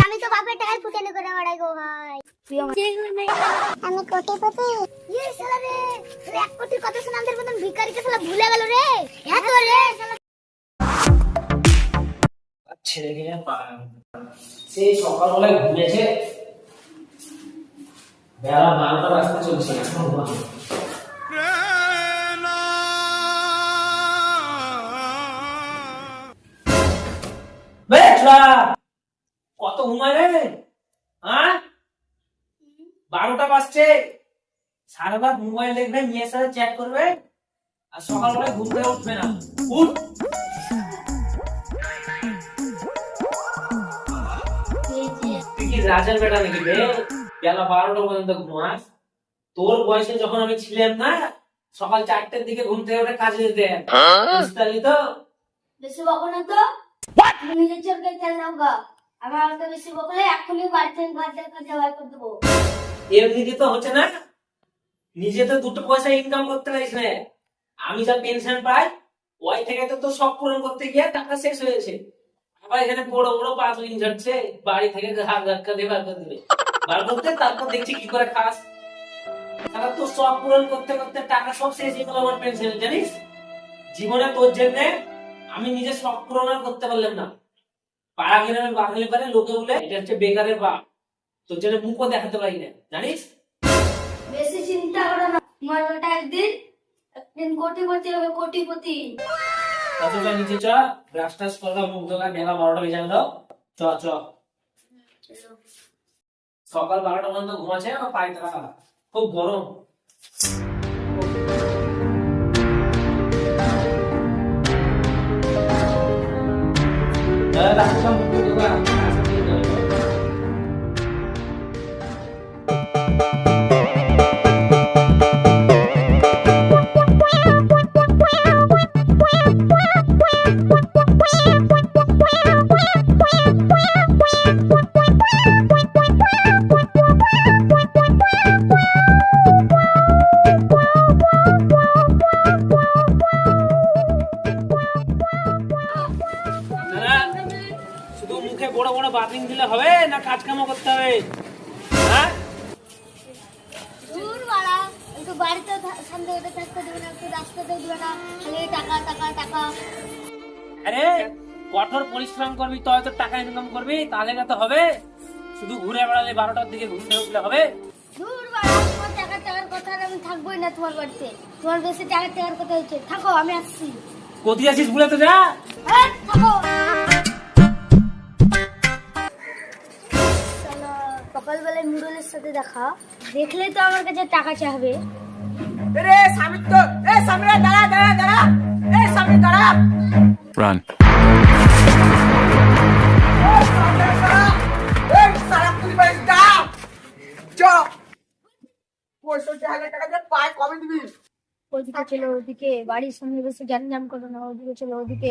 আমি তো বাপের টাকায় ফুটানি করে বেড়াই গো ভাই। আমি কোটিপতি। ইয়ে শালা রে, 1 কোটির কথা শুনে আমাদের মতন ভিখারিকে শালা ভুলে গেল রে। এত রে শালা। ছেড়ে সেই সকালবেলায় ঘুমেছে, বেলা 12টা বাজতে চলছে এখন ঘুমাবে। কত ঘুমায় রে? 12টা বাজছে, সারাবার মোবাইল দেখবে, মেয়ের সাথে চ্যাট করবে, আর সকালবেলায় ঘুম থেকে উঠবে না। উঠ। তুই কি রাজার বেটা নাকি রে? বেলা 12টা পর্যন্ত ঘুমাস? তোর বয়সে যখন আমি ছিলাম না, সকাল 4টার দিকে ঘুম থেকে উঠে কাজে যেতে বুঝতে তো। বেশি বকো না তো। নিজের চোখে তেল নাও গা। আমার তো বেশি বকলে এখনই বাড়িতে কাজে বার করে দেবো। এমনিতে তো হচ্ছে না, নিজে তো 2 পয়সা ইনকাম করতে পারিস না। আমি যা পেনশন পাই ওই থেকে তো তোর সব পূরণ করতে গিয়ে টাকা শেষ হয়েছে। আবার এখানে বড় বড় পাঁচলিন ঝরছে, বাড়ি থেকে ঘাট ধাক্কা দিয়ে বার করে দিবে, বার করতে তারপর দেখছি কি করে খাস। তারা তো সব পূরণ করতে করতে টাকা সব শেষ হয়ে গেল আমার পেনশন, জানিস? জীবনে তোর জন্য আমি নিজে সব পূরণ আর করতে পারলাম না। পাড়া গ্রামে বাঙালি পারে লোকে বলে এটা হচ্ছে বেকারের বাপ, তোর জন্য মুখও দেখাতে পারি না, জানিস? বেশি চিন্তা করো না, তোমার বেটা একদিন কোটিপতি হবে, কোটিপতি। অথবা নিচে চ, ব্রাশ টাশ করলাম, মুখ ধোলা, মেলা 12টা বেজে গেল। চ চ, সকাল 12টা পর্যন্ত ঘুমাচ্ছে, আমার পায়ে থাকা খুব গরম। রাস্তা মুখ ধোলা। শুধু মুখে বড় বড় বাতিং দিলে হবে না, কাজ কামও করতে হবে? হ্যাঁ, দূর বাড়া, একটু বাড়িতে সামনে ওটা থাকতে দেবে না, একটু রাস্তাতে দেবে না, খালি টাকা টাকা টাকা। আরে কঠোর পরিশ্রম করবি তবে তো টাকা ইনকাম করবি, তাহলে তো হবে। শুধু ঘুরে বেড়ালে 12টার দিকে ঘুম থেকে উঠলে হবে? দূর বাড়া, তোমার টাকার কথা আর আমি থাকবোই না তোমার বাড়িতে। তোমার বেশি টাকার কথা হচ্ছে, থাকো আমি আসছি। কোথায় আছিস বলে তো যা। এই, থাকো। শালা, সকালবেলায় মুরলের সাথে দেখা, দেখলেই তো আমার কাছে টাকা চাইবে। রে সামির তো, এ সামিরা দাঁড়া দাঁড়া দাঁড়া, এ সামির দাঁড়া। Run. এই সারা তুই বাইস দা। চ 65,000 টাকা দিয়ে পায় কবে দিবি? ওদিকে চলো, ওদিকে বাড়ির সামনে বসে জ্ঞান করো না, ওদিকে চলো, ওদিকে।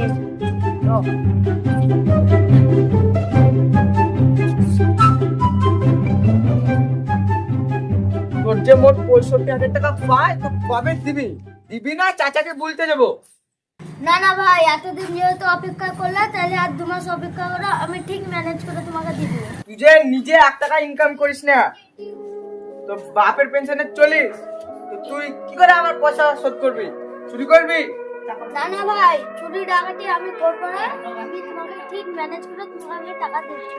তোর যে মোট 65,000 টাকা পায় তো কবে দিবি? দিবি না চাচাকে বলতে যাবো? না না ভাই, এতদিন যেহেতু অপেক্ষা করলে, তাহলে আর 2 মাস অপেক্ষা করো, আমি ঠিক ম্যানেজ করে তোমাকে দিব। তুই যে নিজে 1 টাকা ইনকাম করিস না, তো বাপের পেনশনে চলিস, তো তুই কি করে আমার পয়সা শোধ করবি? চুরি করবি? না না ভাই, চুরি ডাকাতি আমি করবো না, আমি তোমাকে ঠিক ম্যানেজ করে তোমাকে টাকা দিচ্ছি।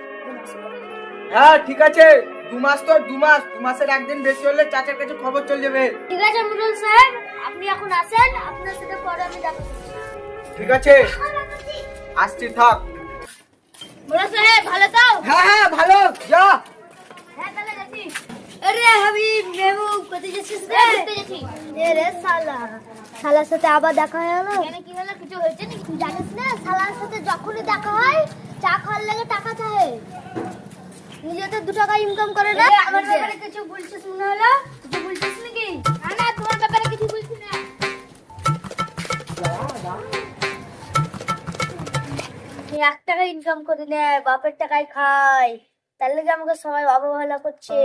হ্যাঁ ঠিক আছে, 2 মাস তো 2 মাস, 2 মাসের একদিন বেশি হলে চাচার কাছে খবর চলে যাবে। ঠিক আছে মুরল সাহেব, আপনি এখন আসেন, আপনার সাথে পরে আমি দেখা করছি। ঠিক আছে আসছি, থাক। মুরল সাহেব ভালো তো? হ্যাঁ হ্যাঁ ভালো, যা। হ্যাঁ তাহলে যাচ্ছি। আরে হাবিব মেহবুব, কোথায় যাচ্ছিস রে? ঘুরতে যাচ্ছি। এ রে শালা, শালার সাথে আবার দেখা হয়ে গেল। কেন, কি হলো? কিছু হয়েছে নাকি? তুই জানিস না, শালার সাথে যখনই দেখা হয় চা খাওয়ার লাগে টাকা চায়। নিজে তো 2 টাকা ইনকাম করে না। আমার ব্যাপারে কিছু বলছিস মনে হলো? কিছু বলছিস নাকি? না না, তোমার ব্যাপারে কিছু বলছি না। 1 টাকা ইনকাম করে নেয়, বাপের টাকায় খায়, তার লেগে আমাকে সবাই অবহেলা করছে।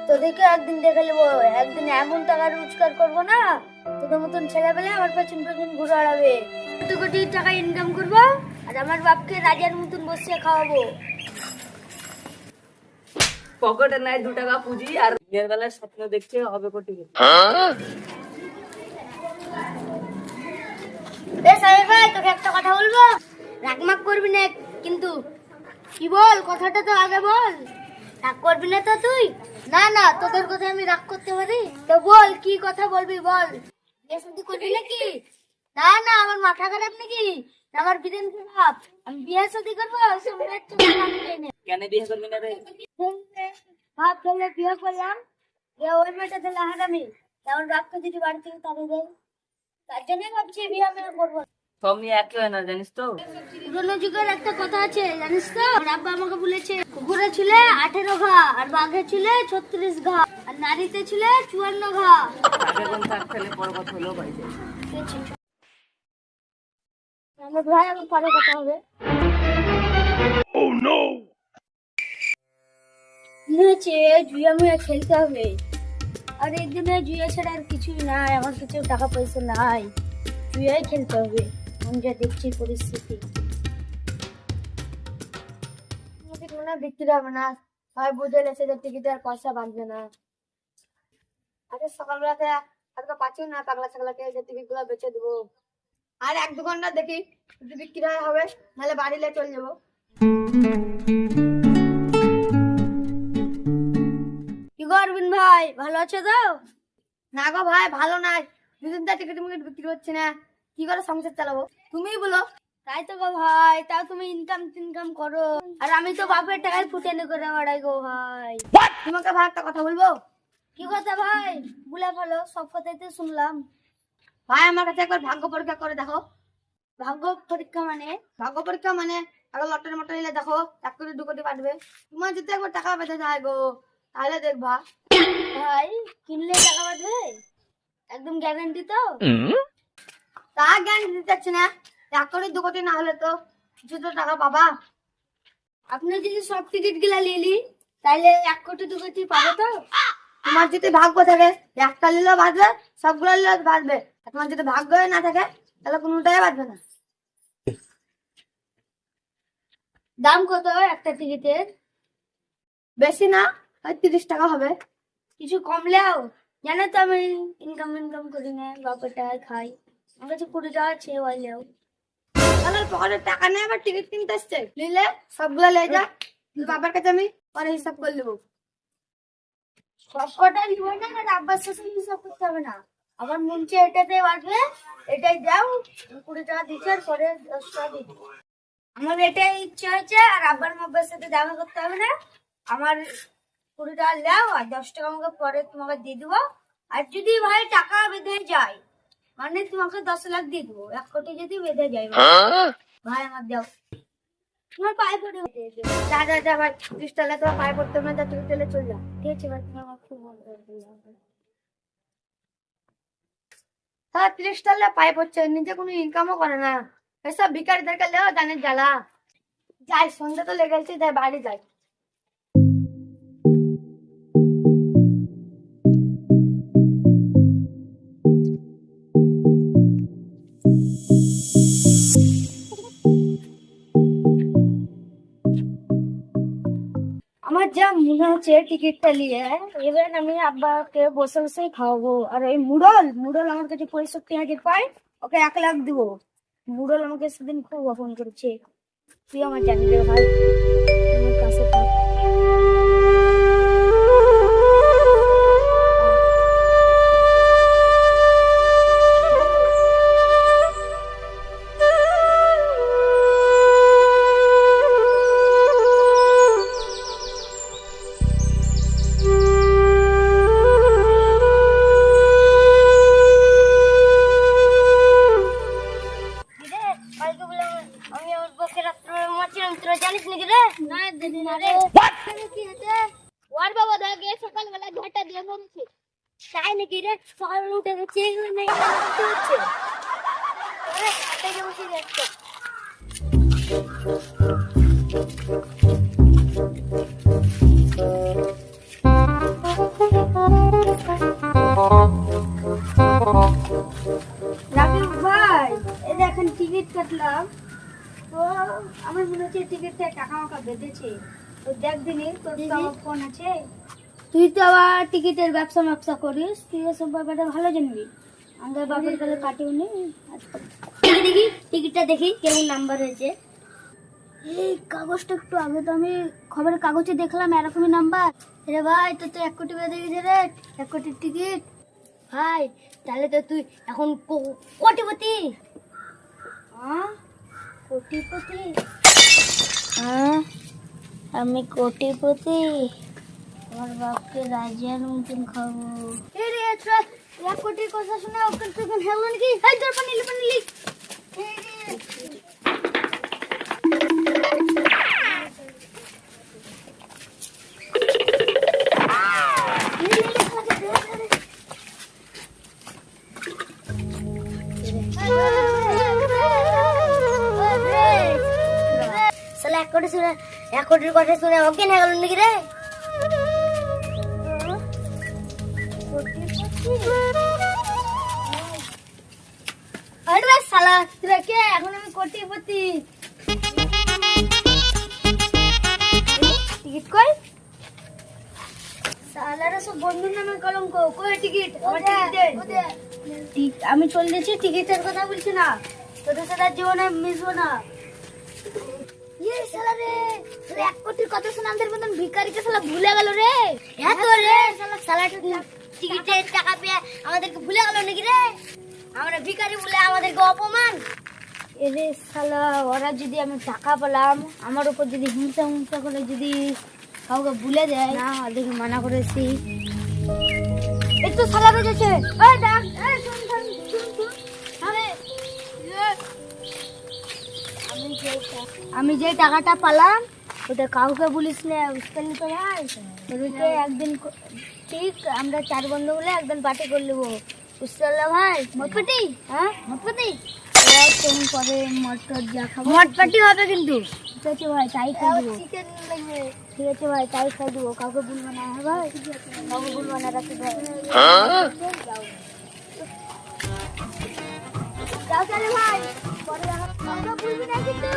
তোদেরকে একদিন দেখে নেবো, একদিন এমন টাকা রোজগার করবো না, তোদের মতন ছেলেবেলে আমার পেছন পেছন ঘুরে বেড়াবে। কোটি কোটি টাকা ইনকাম করবো, আর আমার বাপকে রাজার মতন বসে খাওয়াবো। পকেটে নাই 2 টাকা পুঁজি আর দিনের বেলায় স্বপ্ন দেখছে হবে কোটি কোটি। সাহেব ভাই, তোকে একটা কথা বলবো, রাগমাগ করবি না কিন্তু। কি বল, কথাটা তো আগে বল। রাগ করবি না তো তুই? না না, তোদের কথা আমি রাগ করতে পারি? তো বল, কি কথা বলবি বল। বিয়ে শাদী করবি নাকি? না না, আমার মাথা খারাপ নাকি? আমার বিদেন খারাপ, আমি বিয়ে শাদী করবো? কেন বিয়ে করবি না রে? ভাব ফেলে বিয়ে করলাম, ওই মেয়েটা দিলে হারামি, তেমন বাপকে যদি বাড়ি থেকে তাড়িয়ে দেয়, তার জন্যই ভাবছি বিয়ে আমি আর করবো না। সব নিয়ে একই হয় না, জানিস তো? পুরোনো যুগের একটা কথা আছে, জানিস তো? আমার আব্বা আমাকে বলেছে, কুকুরে ছিল 18 ঘা, আর বাঘে ছিল 36 ঘা, আর নারীতে ছিল 54 ঘা। আগে কোন থাক খেলে পরে কথা হলো ভাই। আমার ভাই আমার পরে কথা হবে। হয়েছে জুয়া মুয়া খেলতে হবে, আর এই দিনে জুয়া ছাড়া আর কিছুই নাই, আমার কাছে টাকা পয়সা নাই, জুয়াই খেলতে হবে। আমি যা দেখছি পরিস্থিতি, মনে হয় বিক্রি হবে না, ভাই বুঝে লেছে যে টিকিটে আর পয়সা বাঁধবে না। আরে সকালবেলাতে আজকে পাচ্ছি না, পাগলা ছাগলাকে যে টিকিট গুলো বেচে দেবো, আর 1-2 ঘন্টা দেখি যদি বিক্রি হবে, নাহলে বাড়িলে চলে যাবো। কি গো অরবিন ভাই, ভালো আছো তো? না গো ভাই, ভালো নাই, 2 দিন তা টিকিট মিকিট বিক্রি হচ্ছে না, কি করে সংসার চালাবো তুমিই বলো। তাই তো গো ভাই, তাও তুমি ইনকাম করো, আর আমি তো বাপের টাকায় ফুটেনে করে বেড়াই গো ভাই। তোমাকে ভাই একটা কথা বলবো। কি কথা ভাই, বলে বলো, সব কথাই তো শুনলাম। ভাই আমার কাছে একবার ভাগ্য পরীক্ষা করে দেখো। ভাগ্য পরীক্ষা মানে? ভাগ্য পরীক্ষা মানে আগে লটারি মটরি নিলে দেখো 1 কোটি 2 কোটি পাঠবে, তোমার যদি একবার টাকা বেঁধে যায় গো, তাহলে দেখবা। ভাই কিনলে টাকা বাঁধবে? একদম গ্যারান্টি তো? তা গ্যারান্টি দিতে না, 1 কোটি 2 কোটি না হলে তো কিছু তো টাকা পাবা। আপনি যদি সব টিকিট গুলা নিলি, তাহলে 1 কোটি 2 কোটি পাবে তো? তোমার যদি ভাগ্য থাকে, একটা নিলেও বাঁধবে, সবগুলো নিলেও বাঁধবে। তোমার যদি ভাগ্য না থাকে, তাহলে কোনোটাই বাঁধবে না। দাম কত একটা টিকিটের? বেশি না, ওই 30 টাকা হবে। কিছু কমলেও? জানো তো আমি ইনকাম করি না, বাপের টাকায় খাই, আমার কাছে 20 টাকা আছে বললেও। তাহলে পকেটে টাকা নেই, আবার টিকিট কিনতে আসছে, নিলে সবগুলো লে যা, বাবার কাছে আমি পরে হিসাব করে নেবো। সবকটা নিব না, আব্বার সাথে হিসাব করতে হবে না, আমার মন চেয়ে এটাতে বাঁচবে, এটাই দাও, 20 টাকা দিচ্ছে আর পরে 10 টাকা দিচ্ছি। আমার এটাই ইচ্ছা হচ্ছে, আর আব্বার মাব্বার সাথে দেখা করতে হবে না, আমার 20 টাকা দাও আর 10 টাকা আমাকে পরে তোমাকে দিয়ে দেবো। আর যদি ভাই টাকা বেঁধে যায়, মানে তোমাকে 10 লাখ দিয়ে দেবো, 1 কোটি যদি বেঁধে যায় ভাই আমার দাও, তোমার পায়ে পড়ে যা ভাই, 30 টাকা তোমার পায়ে পড়তে হবে না, তুমি চলে চল যা। ঠিক আছে ভাই, তোমার খুব মনে হয়। হ্যাঁ 30 টাকা পায়ে পড়ছে, নিজে কোনো ইনকামও করে না, এসব ভিখারিদেরকে লেও জানে জ্বালা। যাই, সন্ধ্যা তো লেগেছে, যাই বাড়ি যাই। আমার যা মনে হচ্ছে টিকিটটা নিয়ে এবার আমি আব্বাকে বসে বসে খাওয়াবো, আর ওই মুডল আমার কাছে 65,000 পায়, ওকে 1 লাখ দিব। মুডল আমাকে সেদিন খুব অপমান করেছে, তুই আমার জানি রে ভাই, আমার কাছে থাক। আমি ওর বকের মারছিলাম, তোরা জানিস নাকি রে? না জানি না রে। কি হয়েছে? ওর বাবা দেখে সকালবেলা ঝাঁটা দিয়ে মরেছে। তাই নাকি রে? সকালবেলা উঠে গেছে নাই কি হচ্ছে? আরে হাতে বসে যাচ্ছে। রাকিব ভাই, এই দেখেন টিকিট কাটলাম, তো টাকা মাকা বেঁধেছে। তো দেখ দিনি তোর তো আমার ফোন আছে। তুই তো আবার টিকিটের ব্যবসা করিস, তুই এসব ব্যাপারে ভালো জানবি। আমাদের বাপের কালে কাটেও নি। দেখি টিকিটটা দেখি কেমন নাম্বার হয়েছে। এই কাগজটা একটু আগে তো আমি খবরের কাগজে দেখলাম এরকমই নাম্বার। রে ভাই তোর তো 1 কোটি বেঁধে গেছে রে, 1 কোটির টিকিট। ভাই তাহলে তো তুই এখন কোটিপতি। হ্যাঁ কোটিপতি। হ্যাঁ আমি কোটিপতি, আমার বাপকে রাজিয়ার মতন খাবো। এ রে 1 কোটির কথা শুনে ওকে তখন হেলো নাকি? হাই তোর পানি লিখ। সালা 1 কোটির কথা শুনে ওকে না গেল নাকি রে? আরে শালা তুই কে? এখন আমি কোটিপতি। টিকিট কই? শালারা সব বন্ধুর নামে কলঙ্ক। কই টিকিট? আমার টিকিট দে। আমি চলে যাচ্ছি, টিকিটের কথা বলছি না। তোদের সাথে জীবনে মিশবো না। ইয়ে শালা রে, 1 কোটির কথা শুনে আমাদের মতন ভিখারিকে শালা ভুলে গেল রে। হ্যাঁ তো রে শালা টিকিটের টাকা পেয়ে আমাদেরকে ভুলে গেল নাকি রে? আমরা ভিখারি বলে আমাদেরকে অপমান। এরে শালা ওরা যদি আমি টাকা পেলাম আমার উপর যদি হিংসা করে যদি কাউকে ভুলে দেয় না, ওদেরকে মানা করেছি। এই তো শালা রয়েছে। এই দেখ, এই শুন। আমি যে টাকাটা পেলাম ওটা কাউকে বলিস না, বুঝতে পারলি তো ভাই? তোদেরকে একদিন ঠিক আমরা 4 বন্ধু বলে একদিন পার্টি করে নেবো, বুঝতে পারলে ভাই? মটপাটি? হ্যাঁ মটপাটি। তুমি পরে মটর যা খাবো মটপাটি হবে কিন্তু। ঠিক আছে ভাই তাই খাই দেবো। ঠিক আছে ভাই তাই খাই দেবো, কাউকে বলবো না। হ্যাঁ ভাই কাউকে বলবো না, রাখি ভাই। যাও তাহলে ভাই, পরে কাউকে বলবি না কিন্তু।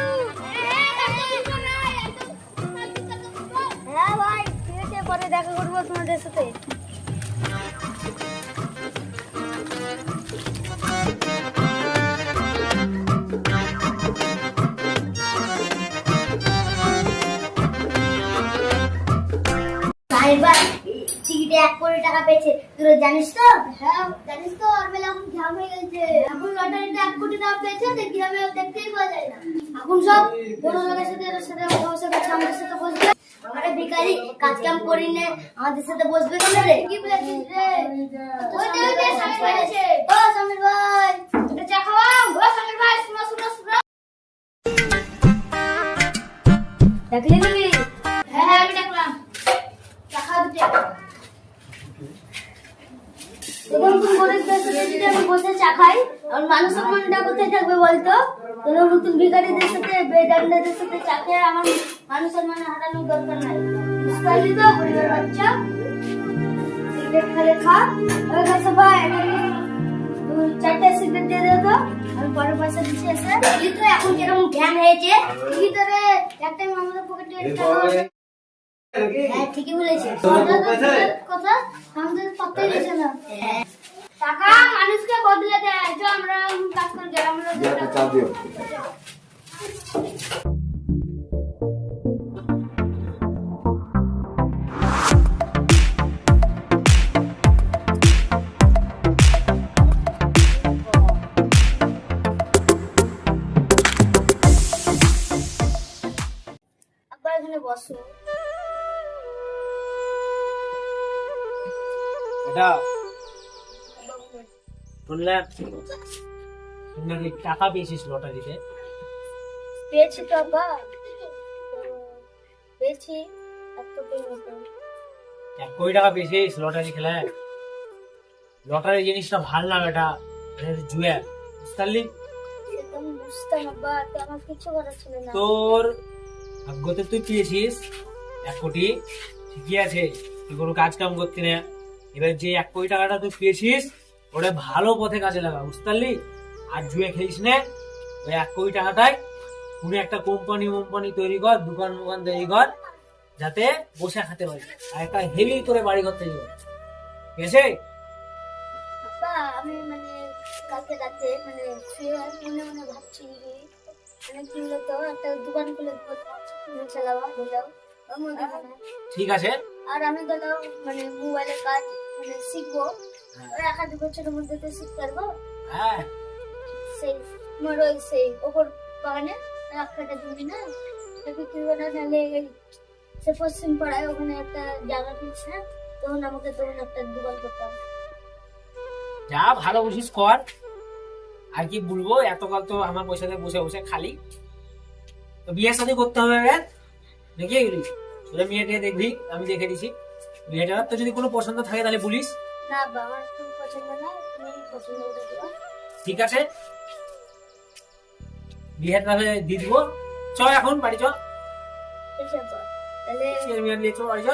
হ্যাঁ ভাই ঠিক আছে, পরে দেখা করবো তোমাদের সাথে। টিকিটে 1 কোটি টাকা পেয়েছে, তুই জানিস তো? হ্যাঁ জানিস তো, আর মেলা এখন ঘাম হয়ে গেছে। এখন লটারিতে 1 কোটি টাকা পেয়েছে, গ্রামে দেখতেই পাওয়া যায় না। এখন সব বড় লোকের সাথে বসে আমাদের সাথে বসবে। আমরা ভিখারি কাজ কাম করি না, আমাদের সাথে বসবে কেন রে? কি বলেছিস রে? ওই যে সামির ভাই আছে। ও সামির ভাই এটা চা খাওয়াও। ও সামির ভাই শুনো। দেখলি তুমি? হ্যাঁ আমি দেখলাম। চা খাওয়া দিতে তখন তুমি গরিবদের সাথে যদি আমি বসে চা খাই, আমার মান সম্মানটা কোথায় থাকবে বলতো? তোর নতুন ভিখারিদের সাথে বেদান্ডাদের সাথে চা খেয়ে আমার মান সম্মান হারানোর দরকার নাই, বুঝতে পারলি তো? গরিবের বাচ্চা সিগারেট খেলে খা। ওই কাছে ভাই 4টা সিগারেট দিয়ে দেবো তো, আমি পরে পয়সা দিচ্ছি। এসে বলি তো এখন কিরকম জ্ঞান হয়েছে। ঠিকই তো রে, একটা আমাদের পকেটে হ্যাঁ ঠিকই বলেছিস। কথা আমাদের পাত্তাই দিচ্ছে না। টাকা মানুষকে বদলে দেয়। যে আমরা কাজ করে গেলাম আবার এখানে বসো। এটা শুনলাম নাকি টাকা পেয়েছিস লটারিতে? পেয়েছি তো আব্বা, পেয়েছি। 1 কোটি টাকা পেয়েছিস লটারি খেলায়? লটারি জিনিসটা ভাল না বেটা, জুয়া, বুঝতে পারলি? একদম বুঝতাম আব্বা, তো আমার কিছু করার ছিল না। তোর ভাগ্যতে তুই পেয়েছিস 1 কোটি, ঠিকই আছে, তুই কোনো কাজ কাম করতি না। এবার যে 1 কোটি টাকাটা তুই পেয়েছিস ওটা ভালো পথে কাজে লাগা, বুঝতে পারলি? আর জুয়ে খেলিস না। ওই 1 কোটি টাকাটাই কোনো একটা কোম্পানি তৈরি কর, দোকান তৈরি কর, যাতে বসে খেতে পারি, আর একটা হেভি করে বাড়ি ঘর তৈরি কর, ঠিক আছে? আব্বা, আমি মানে কালকে রাতে মানে শুয়ে মনে মনে ভাবছি কি, মানে কি বলতো, একটা দোকান খুলে চালাবা বুঝাও। ঠিক আছে। আর আমি ধরো মানে মোবাইলের কাজ মানে শিখবো, ওই 1-2 বছরের মধ্যে তো শিখতে পারবো। হ্যাঁ, সেই মোর ওই সেই ওপর বাগানে একটা জমি না, বিক্রি করে নাহলে সে পশ্চিম পাড়ায় ওখানে একটা জায়গা কিনছে, তখন আমাকে তখন একটা দোকান করতাম। যা ভালো বুঝিস কর, আর কি বলবো, এতকাল তো আমার পয়সাতে বসে বসে খালি। তো বিয়ে শাদী করতে হবে এবার, নাকি এগুলি তোরা মেয়েকে দেখবি, আমি দেখে দিছি। মেয়েটার তো যদি কোনো পছন্দ থাকে তাহলে বলিস। না বাবা, আমার খুব পছন্দ না, তুমি পছন্দ করে দিবা। ঠিক আছে, বিয়ে তাহলে দিয়ে দিব। চ এখন বাড়ি চ, ঠিক আছে বাবা। তাহলে মেয়ে নিয়ে চ বাড়ি চ,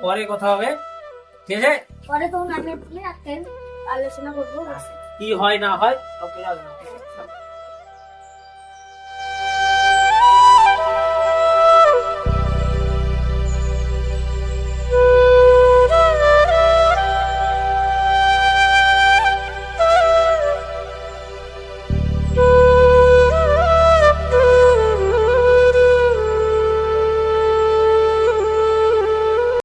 পরে কথা হবে, ঠিক আছে? পরে তখন আমি তুমি একটা আলোচনা করবো। কি হয় না হয় ওকে